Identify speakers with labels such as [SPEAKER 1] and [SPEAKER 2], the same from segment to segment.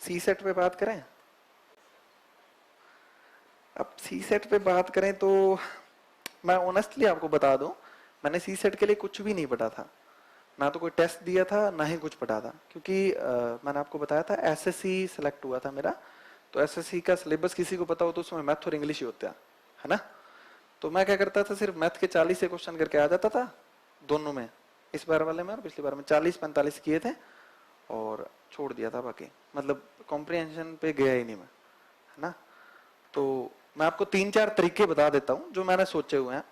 [SPEAKER 1] सी set पे बात करें। अब सी सेट पे बात करें तो मैं ऑनेस्टली आपको बता दूं, मैंने सी सेट के लिए कुछ भी नहीं पढ़ा था, ना तो कोई टेस्ट दिया था ना ही कुछ पढ़ा था, क्योंकि मैंने आपको बताया था एसएससी सेलेक्ट हुआ था मेरा। तो एसएससी का सिलेबस किसी को पता हो तो उसमें मैथ और इंग्लिश ही होता है ना। तो मैं क्या करता था, सिर्फ मैथ के 40 से क्वेश्चन करके आ जाता था दोनों में, इस बार वाले में और पिछली बार में 40-45 किए थे और छोड़ दिया था बाकी, मतलब कॉम्प्रिहेंशन पे गया ही नहीं मैं, है ना। तो मैं आपको 3-4 तरीके बता देता हूं जो मैंने सोचे हुए हैं,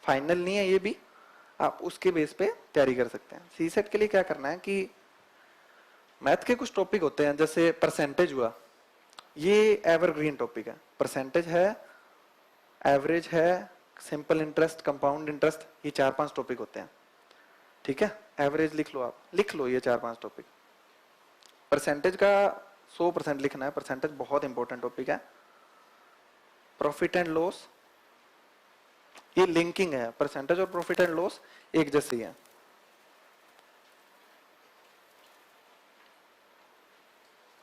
[SPEAKER 1] फाइनल नहीं है ये भी, आप उसके बेस पे तैयारी कर सकते हैं। सी सेट के लिए क्या करना है कि मैथ के कुछ टॉपिक होते हैं, जैसे परसेंटेज हुआ, ये एवरग्रीन टॉपिक है। परसेंटेज है, एवरेज है, सिंपल इंटरेस्ट, कंपाउंड इंटरेस्ट, ये 4-5 टॉपिक होते हैं, ठीक है। एवरेज लिख लो, आप लिख लो ये 4-5 टॉपिक। परसेंटेज का 100% लिखना है, परसेंटेज बहुत इंपॉर्टेंट टॉपिक है। प्रॉफिट एंड लॉस, ये लिंकिंग है, परसेंटेज और प्रॉफिट एंड लॉस एक जैसी है।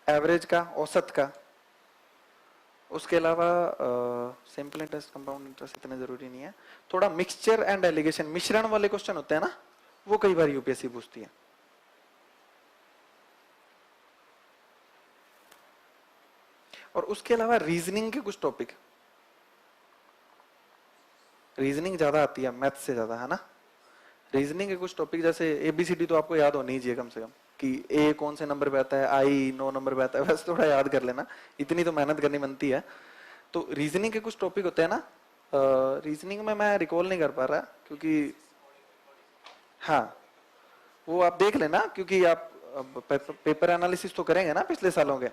[SPEAKER 1] एवरेज का, औसत का, उसके अलावा सिंपल इंटरेस्ट, कंपाउंड इंटरेस्ट इतने जरूरी नहीं है। थोड़ा मिक्सचर एंड एलिगेशन, मिश्रण वाले क्वेश्चन होते हैं ना, वो कई बार यूपीएससी पूछती है। और उसके अलावा रीजनिंग के कुछ टॉपिक, रीजनिंग ज्यादा आती है मैथ से ज्यादा, है ना। रीजनिंग के कुछ टॉपिक जैसे एबीसीडी तो आपको याद होनी चाहिए कम से कम, कि ए कौन से नंबर पे आता है, आई 9 नंबर पे आता है, बस थोड़ा याद कर लेना, इतनी तो मेहनत करनी बनती है। तो रीजनिंग के कुछ टॉपिक होते हैं ना, रीजनिंग में मैं रिकॉल नहीं कर पा रहा क्योंकि, हाँ वो आप देख लेना, क्योंकि आप पेपर एनालिसिस तो करेंगे ना पिछले सालों के,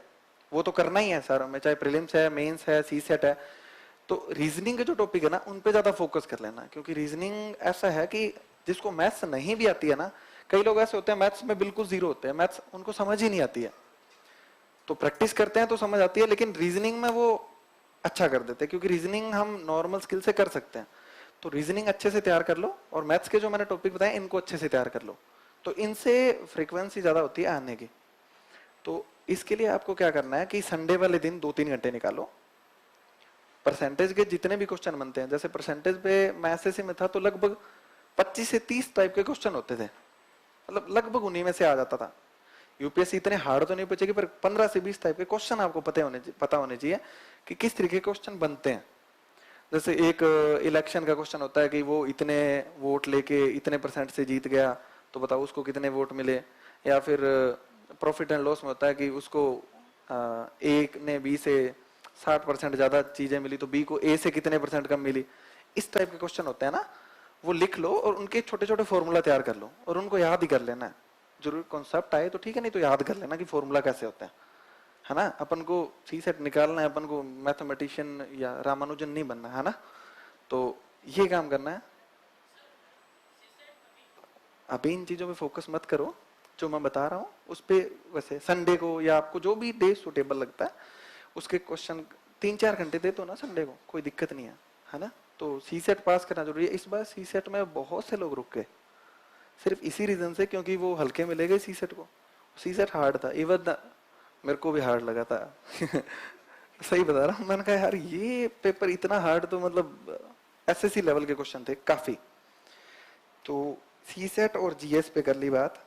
[SPEAKER 1] वो तो करना ही है सारों में, चाहे प्रीलिम्स है, मेंस है, सी सेट है। तो रीजनिंग के जो टॉपिक है ना उन पे ज्यादा फोकस कर लेना, क्योंकि रीजनिंग ऐसा है कि जिसको मैथ्स नहीं भी आती है ना, कई लोग ऐसे होते हैं मैथ्स में बिल्कुल जीरो होते हैं, मैथ्स उनको समझ ही नहीं आती है, तो प्रैक्टिस करते हैं तो समझ आती है, लेकिन रीजनिंग में वो अच्छा कर देते हैं, क्योंकि रीजनिंग हम नॉर्मल स्किल से कर सकते हैं। तो रीजनिंग अच्छे से तैयार कर लो, और मैथ्स के जो मैंने टॉपिक बताए इनको अच्छे से तैयार कर लो, तो इनसे फ्रीक्वेंसी ज्यादा होती है आने की। तो इसके लिए आपको क्या करना है कि संडे वाले दिन 2-3 घंटे निकालो, परसेंटेज के जितने भी क्वेश्चन बनते हैं, जैसे परसेंटेज पे मैं एसएससी में था तो लगभग 25 से 30 टाइप के क्वेश्चन होते थे, मतलब लगभग उन्हीं में से आ जाता था। यूपीएससी इतने हार्ड तो नहीं पूछेगी, पर 15 से 20 टाइप के क्वेश्चन आपको पता होने चाहिए कि किस तरीके के क्वेश्चन बनते हैं। जैसे एक इलेक्शन का क्वेश्चन होता है कि वो इतने वोट लेके इतने परसेंट से जीत गया, तो बताओ उसको कितने वोट मिले। या फिर प्रॉफिट एंड लॉस में होता है कि उसको ए ने बी से 60% ज्यादा चीजें मिली, तो बी को ए से कितने परसेंट कम मिली। इस टाइप के क्वेश्चन होते हैं ना, वो लिख लो और उनके छोटे छोटे फॉर्मूला तैयार कर लो और उनको याद ही कर लेना है। जरूर कॉन्सेप्ट आए तो ठीक है, नहीं तो याद कर लेना कि फॉर्मूला कैसे होता है ना। अपन को सी सेट निकालना है, अपन को मैथमेटिशियन या रामानुजन नहीं बनना है ना, तो ये काम करना है। अभी इन चीजों पे फोकस मत करो, जो मैं बता रहा हूँ उस पे, वैसे संडे को या आपको जो भी डे सुटेबल लगता है उसके क्वेश्चन 3-4 घंटे दे दो ना संडे को, कोई दिक्कत नहीं है ना। तो सी सेट पास करना जरूरी है। इस बार सी सेट में बहुत से लोग रुक गए सिर्फ इसी रीजन से, क्योंकि वो हल्के में ले गए सी सेट को। सी सेट हार्ड था, इवन मेरे को भी हार्ड लगा था सही बता रहा हूँ, मैंने कहा यार ये पेपर इतना हार्ड, तो मतलब एसएससी लेवल के क्वेश्चन थे काफी। तो सी सेट और जीएस पे कर ली बात।